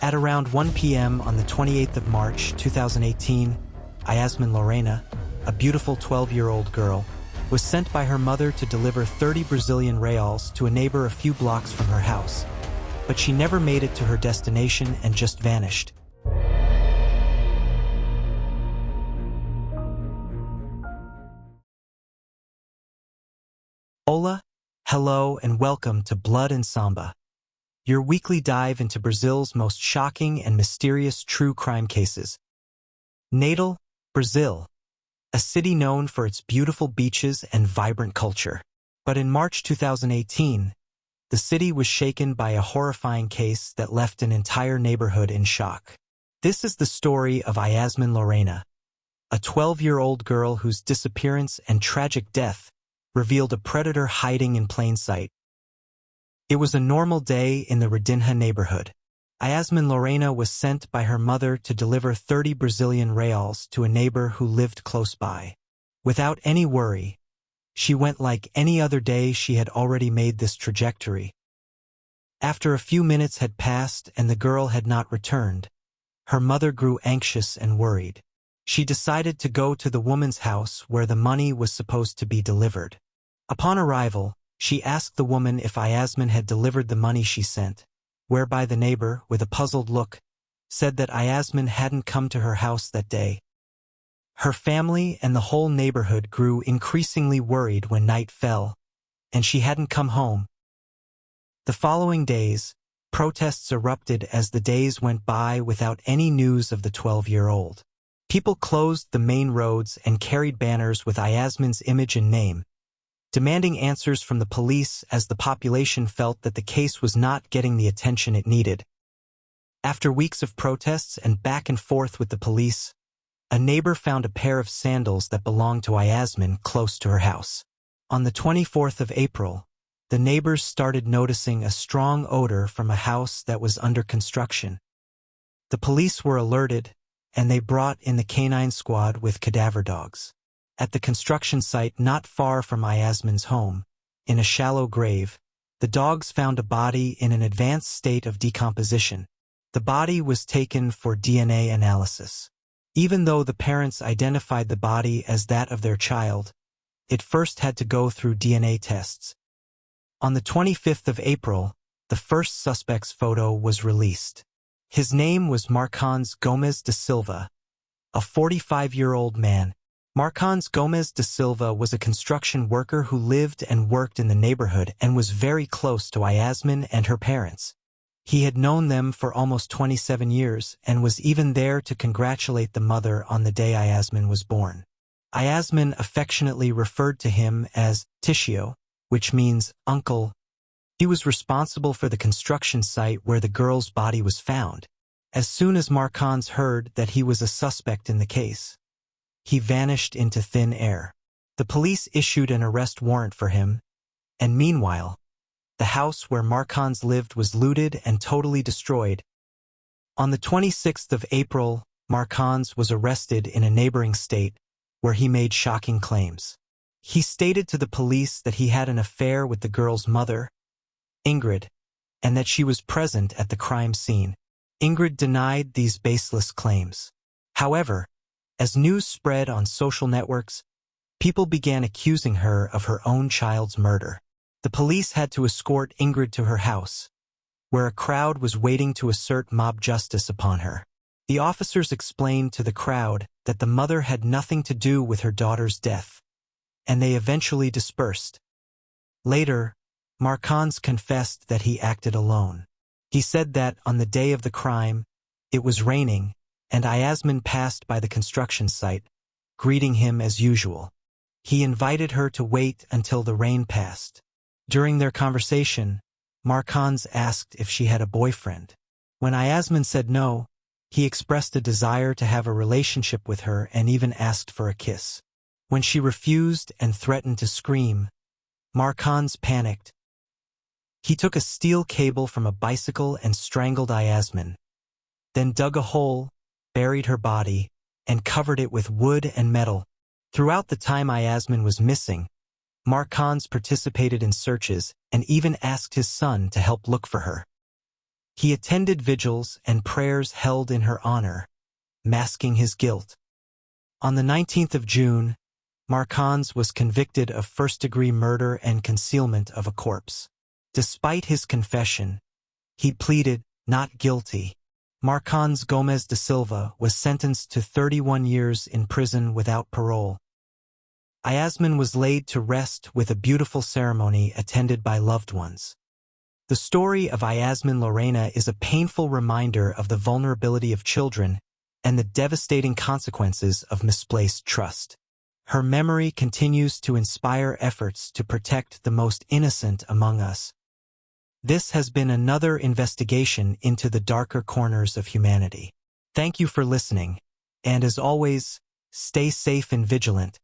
At around 1 p.m. on the 28th of March, 2018, Iasmin Lorena, a beautiful 12-year-old girl, was sent by her mother to deliver 30 Brazilian reals to a neighbor a few blocks from her house. But she never made it to her destination and just vanished. Hola, hello, and welcome to Blood and Samba, your weekly dive into Brazil's most shocking and mysterious true crime cases. Natal, Brazil, a city known for its beautiful beaches and vibrant culture. But in March 2018, the city was shaken by a horrifying case that left an entire neighborhood in shock. This is the story of Iasmin Lorena, a 12-year-old girl whose disappearance and tragic death revealed a predator hiding in plain sight. It was a normal day in the Redinha neighborhood. Iasmin Lorena was sent by her mother to deliver 30 Brazilian reals to a neighbor who lived close by. Without any worry, she went like any other day. She had already made this trajectory. After a few minutes had passed and the girl had not returned, her mother grew anxious and worried. She decided to go to the woman's house where the money was supposed to be delivered. Upon arrival, she asked the woman if Iasmin had delivered the money she sent, whereby the neighbor, with a puzzled look, said that Iasmin hadn't come to her house that day. Her family and the whole neighborhood grew increasingly worried when night fell, and she hadn't come home. The following days, protests erupted as the days went by without any news of the 12-year-old. People closed the main roads and carried banners with Iasmin's image and name, demanding answers from the police as the population felt that the case was not getting the attention it needed. After weeks of protests and back and forth with the police, a neighbor found a pair of sandals that belonged to Iasmin close to her house. On the 24th of April, the neighbors started noticing a strong odor from a house that was under construction. The police were alerted, and they brought in the canine squad with cadaver dogs. At the construction site not far from Iasmin's home, in a shallow grave, the dogs found a body in an advanced state of decomposition. The body was taken for DNA analysis. Even though the parents identified the body as that of their child, it first had to go through DNA tests. On the 25th of April, the first suspect's photo was released. His name was Marcos Gomes da Silva, a 45-year-old man. Marcos Gomes da Silva was a construction worker who lived and worked in the neighborhood and was very close to Iasmin and her parents. He had known them for almost 27 years and was even there to congratulate the mother on the day Iasmin was born. Iasmin affectionately referred to him as Titio, which means uncle. He was responsible for the construction site where the girl's body was found. As soon as Marcos heard that he was a suspect in the case, he vanished into thin air. The police issued an arrest warrant for him, and meanwhile, the house where Marcos lived was looted and totally destroyed. On the 26th of April, Marcos was arrested in a neighboring state, where he made shocking claims. He stated to the police that he had an affair with the girl's mother, Ingrid, and that she was present at the crime scene. Ingrid denied these baseless claims. However, as news spread on social networks, people began accusing her of her own child's murder. The police had to escort Ingrid to her house, where a crowd was waiting to assert mob justice upon her. The officers explained to the crowd that the mother had nothing to do with her daughter's death, and they eventually dispersed. Later, Marcos confessed that he acted alone. He said that on the day of the crime, it was raining, and Iasmin passed by the construction site, greeting him as usual. He invited her to wait until the rain passed. During their conversation, Marcos asked if she had a boyfriend. When Iasmin said no, he expressed a desire to have a relationship with her and even asked for a kiss. When she refused and threatened to scream, Marcos panicked. He took a steel cable from a bicycle and strangled Iasmin, then dug a hole, buried her body, and covered it with wood and metal. Throughout the time Iasmin was missing, Marcos participated in searches and even asked his son to help look for her. He attended vigils and prayers held in her honor, masking his guilt. On the 19th of June, Marcans was convicted of first-degree murder and concealment of a corpse. Despite his confession, he pleaded not guilty. Marcans Gomes de Silva was sentenced to 31 years in prison without parole. Iasmin was laid to rest with a beautiful ceremony attended by loved ones. The story of Iasmin Lorena is a painful reminder of the vulnerability of children and the devastating consequences of misplaced trust. Her memory continues to inspire efforts to protect the most innocent among us. This has been another investigation into the darker corners of humanity. Thank you for listening, and as always, stay safe and vigilant.